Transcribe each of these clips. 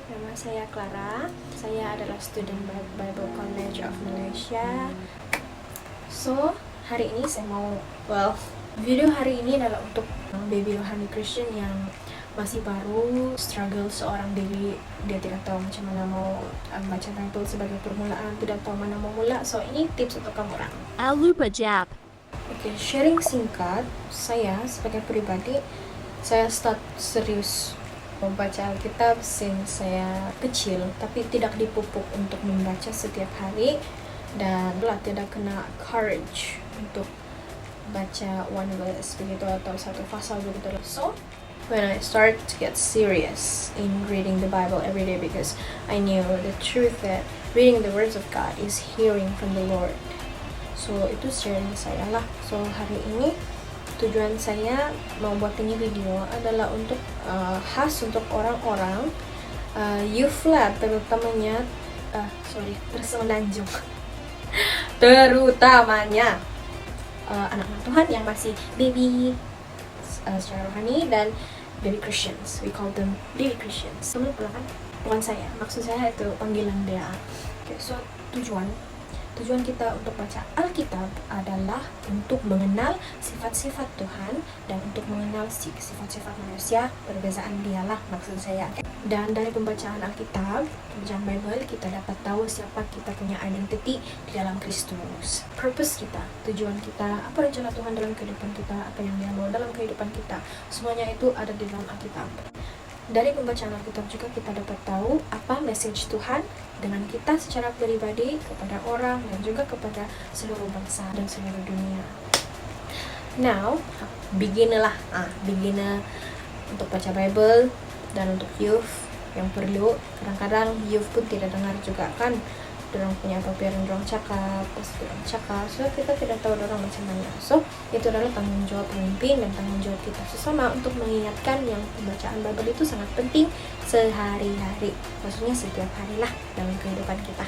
nama saya Clara. Saya adalah student Bible College of Malaysia. So, hari ini saya mau, video hari ini adalah untuk baby rohani Christian yang masih baru, struggle seorang diri, dia tidak tahu macam mana mau baca Bible sebagai permulaan, tidak tahu mana mau mula. So, ini tips untuk kamu orang. Alupa Jap. Oke, sharing singkat, saya sebagai pribadi, saya start serius membaca Alkitab since saya kecil, tapi tidak dipupuk untuk membaca setiap hari dan tidak kena courage untuk baca one verse begitu atau satu pasal begitu. So when I start to get serious in reading the Bible every day, because I knew the truth that reading the words of God is hearing from the Lord. So itu sharing saya lah. So hari ini tujuan saya membuat ini video adalah untuk khas untuk orang-orang youth lah, terutamanya terutamanya anak-anak Tuhan yang masih baby secara rohani dan baby Christians. We call them baby Christians. Teman kan? Bukan saya, maksud saya itu panggilan dia. Okay, so Tujuan kita untuk baca Alkitab adalah untuk mengenal sifat-sifat Tuhan dan untuk mengenal sifat-sifat manusia, perbezaan dialah maksud saya. Dan dari pembacaan Alkitab, pembacaan Bible, kita dapat tahu siapa kita punya identity di dalam Kristus. Purpose kita, tujuan kita, apa rencana Tuhan dalam kehidupan kita, apa yang Dia mau dalam kehidupan kita, semuanya itu ada di dalam Alkitab. Dari pembacaan Alkitab juga kita dapat tahu apa message Tuhan dengan kita secara pribadi kepada orang dan juga kepada seluruh bangsa dan seluruh dunia. Now, beginner untuk baca Bible dan untuk youth yang perlu. Kadang-kadang youth pun tidak dengar juga kan. Dorang punya apa yang dorang cakap, so kita tidak tahu dorang macam mana. So itu adalah tanggung jawab pemimpin dan tanggung jawab kita sesama untuk mengingatkan yang pembacaan Bible itu sangat penting sehari-hari, maksudnya setiap hari lah dalam kehidupan kita.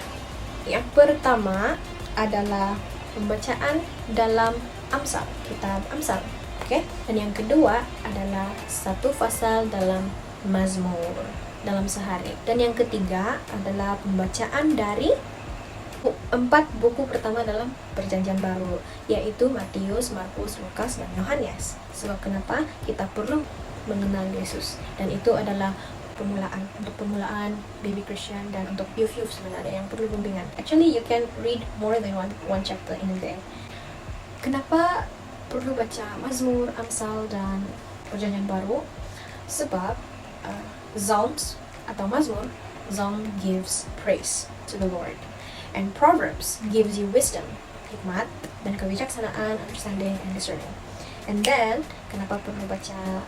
Yang pertama adalah pembacaan dalam Amsal, kitab Amsal, oke? Dan yang kedua adalah satu pasal dalam Mazmur dalam sehari. Dan yang ketiga adalah pembacaan dari 4 buku pertama dalam Perjanjian Baru, yaitu Matius, Markus, Lukas, dan Yohanes. Sebab kenapa kita perlu mengenal Yesus, dan itu adalah permulaan baby Christian dan untuk youth sebenarnya yang perlu bimbingan. Actually, you can read more than one chapter in a day. Kenapa perlu baca Mazmur, Amsal, dan Perjanjian Baru? Sebab Psalms atau Mazmur, Psalm gives praise to the Lord, and Proverbs gives you wisdom, hikmat, dan kebijaksanaan, understanding, and discerning. And then, kenapa perlu baca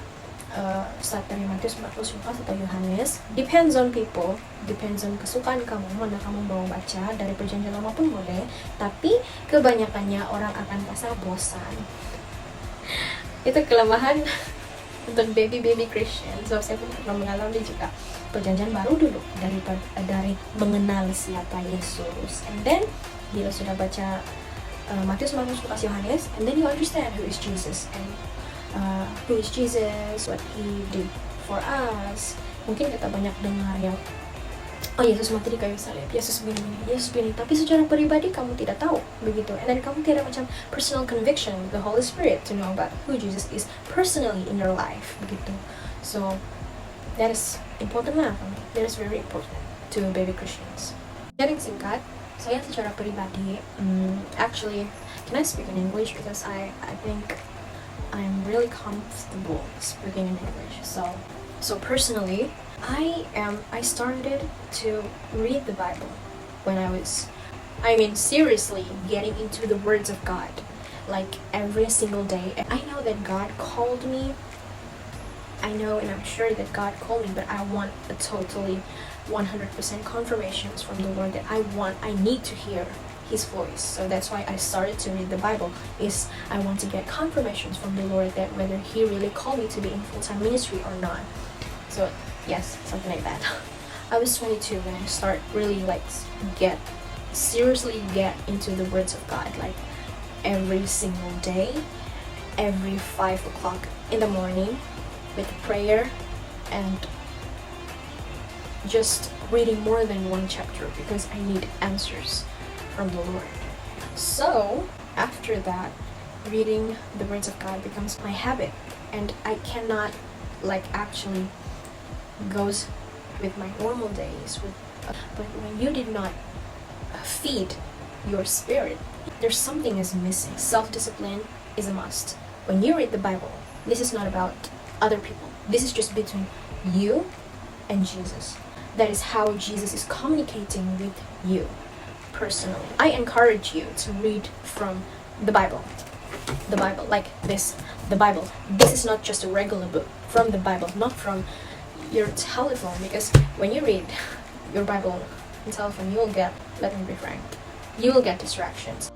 start dari Matius, Markus, Lukas, atau Yohanes? Depends on people, depends on kesukaan kamu, mana kamu mau baca. Dari Perjanjian Lama pun boleh, tapi kebanyakannya orang akan rasa bosan. Itu kelemahan untuk baby Christian. So saya pun pernah mengalami juga Perjanjian Baru dulu dari mengenal siapa Yesus, and then bila sudah baca Matius, Markus, Lukas, Yohanes, and then you understand who is Jesus and what he did for us. Mungkin kita banyak dengar yang Yesus mati di kayu salib, Yesus begini, tapi secara pribadi kamu tidak tahu begitu, and then kamu tidak macam personal conviction with the Holy Spirit to know about who Jesus is personally in your life begitu. So that is important lah, that is very important to baby Christians. Sharing singkat, saya secara pribadi, actually, can I speak in English because I think I'm really comfortable speaking in English. So personally, I started to read the Bible when seriously getting into the words of God, like every single day. I know that God called me. I know and I'm sure that God called me, but I want a totally 100% confirmations from the Lord that I need to hear His voice. So that's why I started to read the Bible, is I want to get confirmations from the Lord that whether He really called me to be in full-time ministry or not. So yes, something like that. I was 22 when I start really seriously get into the words of God, like every single day, every 5 o'clock in the morning, with prayer and just reading more than one chapter because I need answers from the Lord. So, after that, reading the words of God becomes my habit, and I cannot actually goes with my normal days but when you did not feed your spirit, there's something is missing. Self-discipline is a must. When you read the Bible, this is not about other people. This is just between you and Jesus. That is how Jesus is communicating with you personally. I encourage you to read from the Bible. The Bible, like this. The Bible. This is not just a regular book. From the Bible, not from your telephone, because when you read your Bible on telephone, you will get, let me be frank, you will get distractions.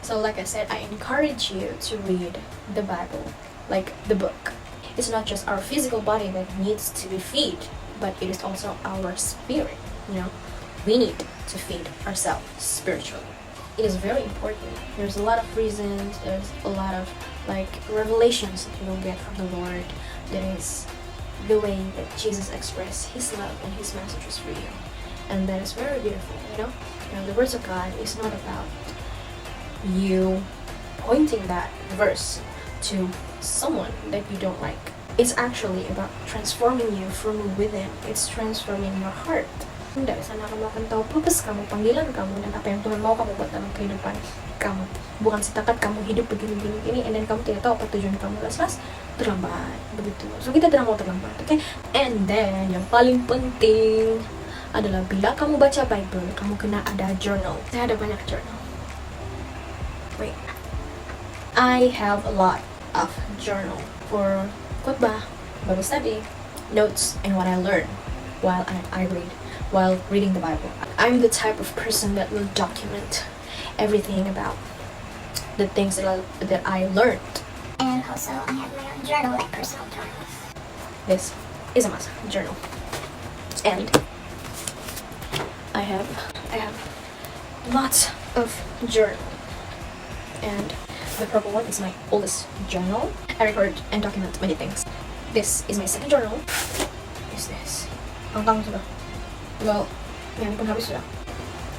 So like I said, I encourage you to read the Bible, like the book. It's not just our physical body that needs to be fed, but it is also our spirit. We need to feed ourselves spiritually. It is very important. There's a lot of reasons, there's a lot of revelations that you will get from the Lord. That is the way that Jesus expressed his love and his messages for you. And that is very beautiful, the words of God is not about you pointing that verse to someone that you don't like. It's actually about transforming you from within. It's transforming your heart. Hindi, sana kamu akan tahu purpose kamu, panggilan kamu, dan apa yang Tuhan mau kamu buat dalam kehidupan kamu. Bukan setakat kamu hidup begini-begini, and then kamu tidak tahu apa tujuan kamu, las terlambat, begitu. So kita tidak mau terlambat, okay? And then, yang paling penting adalah bila kamu baca Bible, kamu kena ada journal. Saya ada banyak journal. Wait. I have a lot of journal for khotbah, Bible study, notes, and what I learn while I read. While reading the Bible. I'm the type of person that will document everything about the things that I learned. And also I have my own journal, like personal journal. This is a must, journal. And I have lots of journal. And the purple one is my oldest journal. I record and document many things. This is my second journal. What is this? Hanggang sudah. Well, yan pun habis sudah.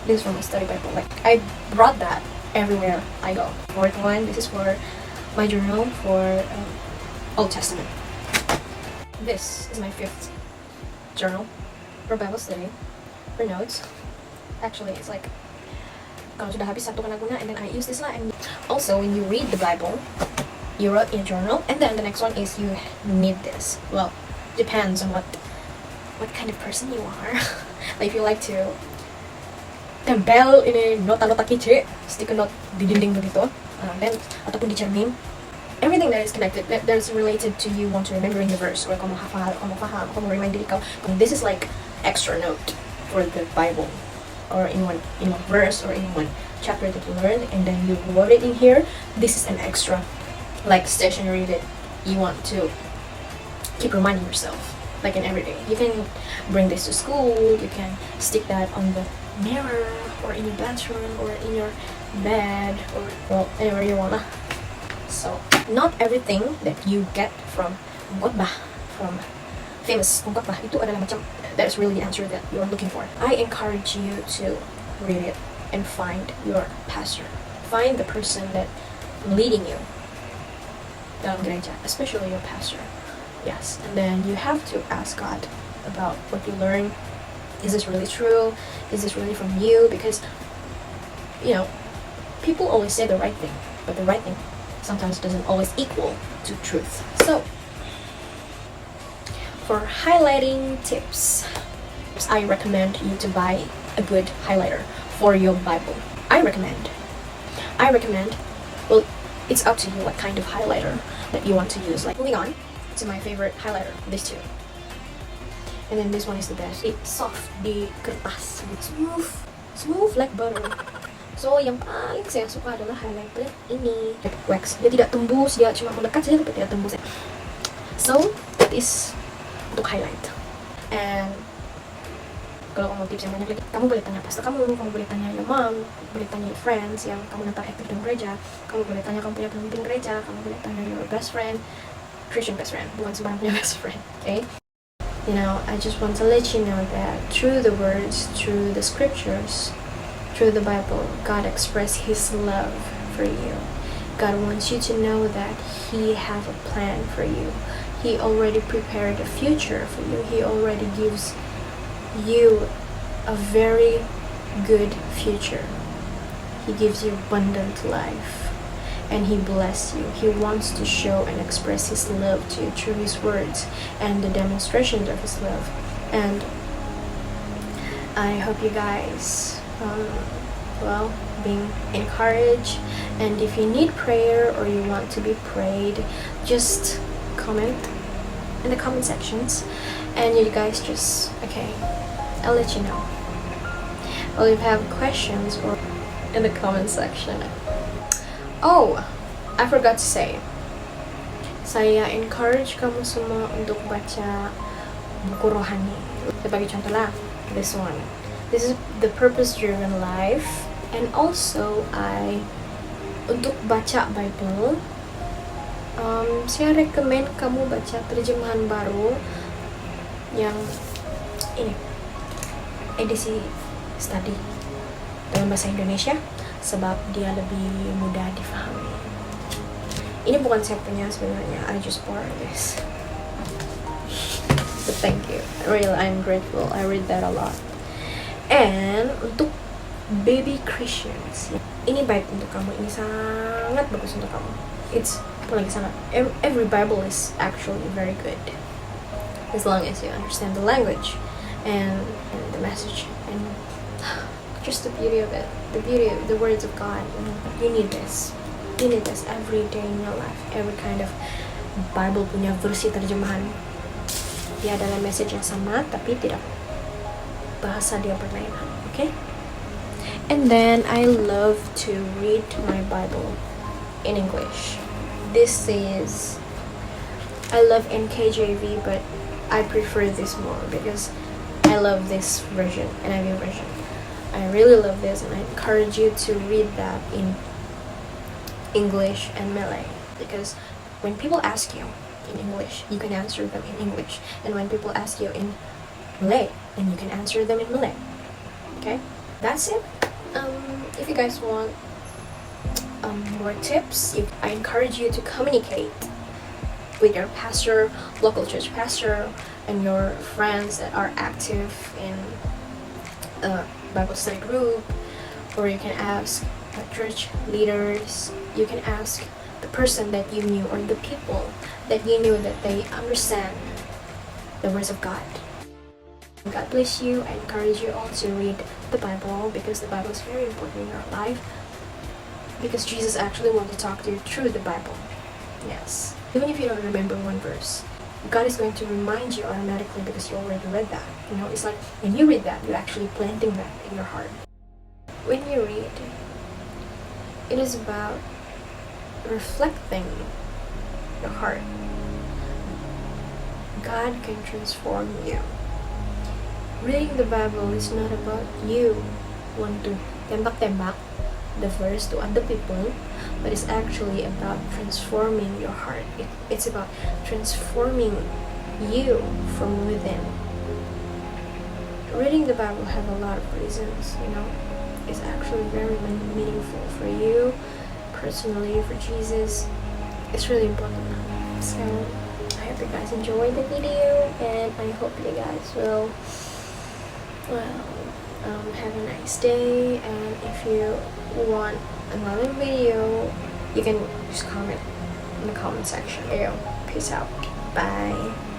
This is for my study Bible. I brought that everywhere I go. Fourth one, this is for my journal for Old Testament. This is my fifth journal for Bible study, for notes. Actually, it's kalau sudah habis satu kena guna, and then I use this lah. And also, when you read the Bible, you wrote in a journal, and then the next one is you need this. Well, depends on what kind of person you are. If you like to tempel ini nota-nota kece, stick a note di dinding begitu, then ataupun di cermin, everything that is connected, that is related to you want to remembering the verse, or kamu hafal, kamu paham, kamu remind diri kau. This is like extra note for the Bible, or in one verse or in one chapter that you learn, and then you wrote it in here. This is an extra stationery that you want to keep reminding yourself. In every day. You can bring this to school, you can stick that on the mirror, or in your bathroom, or in your bed, or anywhere you wanna. So, not everything that you get from khotbah, from famous khotbah, itu adalah macam, that's really the answer that you're looking for. I encourage you to read it and find your pastor. Find the person that leading you dalam gereja, especially your pastor. Yes, and then you have to ask God about what you learn. Is this really true? Is this really from you? Because, people always say the right thing, but the right thing sometimes doesn't always equal to truth. So, for highlighting tips, I recommend you to buy a good highlighter for your Bible. I recommend, well, it's up to you what kind of highlighter that you want to use. Moving on to my favorite highlighter, these two. And then this one is the best. It's soft di kertas, smooth like butter. So yang paling saya suka adalah highlighter ini, wax. Dia tidak tembus, dia cuma mendekat saja tapi tidak tembus. So that is untuk highlight. And kalau kamu tips yang banyak lagi, kamu boleh tanya pastor kamu boleh tanya your mom, boleh tanya your friends yang kamu nanti aktif dalam gereja, kamu boleh tanya kamu punya pemimpin gereja, kamu boleh tanya your best friend, Christian best friend, bukan sembarang punya best friend, okay? I just want to let you know that through the words, through the scriptures, through the Bible, God expressed His love for you. God wants you to know that He have a plan for you. He already prepared a future for you. He already gives you a very good future. He gives you abundant life. And He bless you. He wants to show and express His love to you through His words and the demonstrations of His love. And I hope you guys, being encouraged. And if you need prayer or you want to be prayed, just comment in the comment sections. And you guys just, I'll let you know. Or if you have questions, or in the comment section. Oh, I forgot to say, saya encourage kamu semua untuk baca buku rohani. Sebagai contoh lah, this one. This is the purpose-driven life. And also, untuk baca Bible, saya rekomen kamu baca terjemahan baru yang ini, edisi study dalam bahasa Indonesia, sebab dia lebih mudah difahami. Ini bukan saya punya sebenarnya, I just borrow this. But thank you, I'm grateful. I read that a lot. And untuk baby Christians, ini baik untuk kamu, ini sangat bagus untuk kamu. Every Bible is actually very good, as long as you understand the language and the message and just the beauty of it, the beauty of the words of God. You need this every day in your life. Every kind of Bible punya versi terjemahan. Dia adalah message yang sama, tapi tidak bahasa dia berlainan. Okay? And then I love to read my Bible in English. I love NKJV, but I prefer this more because I love this version, NIV version. I really love this, and I encourage you to read that in English and Malay, because when people ask you in English, you can answer them in English, and when people ask you in Malay, then you can answer them in Malay. Okay, that's it. If you guys want more tips, I encourage you to communicate with your pastor, local church pastor, and your friends that are active in Bible study group, or you can ask church leaders. You can ask the person that you knew, or the people that you knew, that they understand the words of God. God bless you. I encourage you all to read the Bible, because the Bible is very important in your life, because Jesus actually wants to talk to you through the Bible. Yes, even if you don't remember one verse, God is going to remind you automatically, because you already read that. It's like when you read that, you're actually planting that in your heart. When you read, it is about reflecting your heart. God can transform you. Reading the Bible is not about you want to tembak-tembak the verse to other people, but it's actually about transforming your heart. It's about transforming you from within. Reading the Bible have a lot of reasons, It's actually very meaningful for you personally, for Jesus. It's really important. So I hope you guys enjoyed the video, and I hope you guys will have a nice day. And if you want another video, you can just comment in the comment section. Peace out. Bye.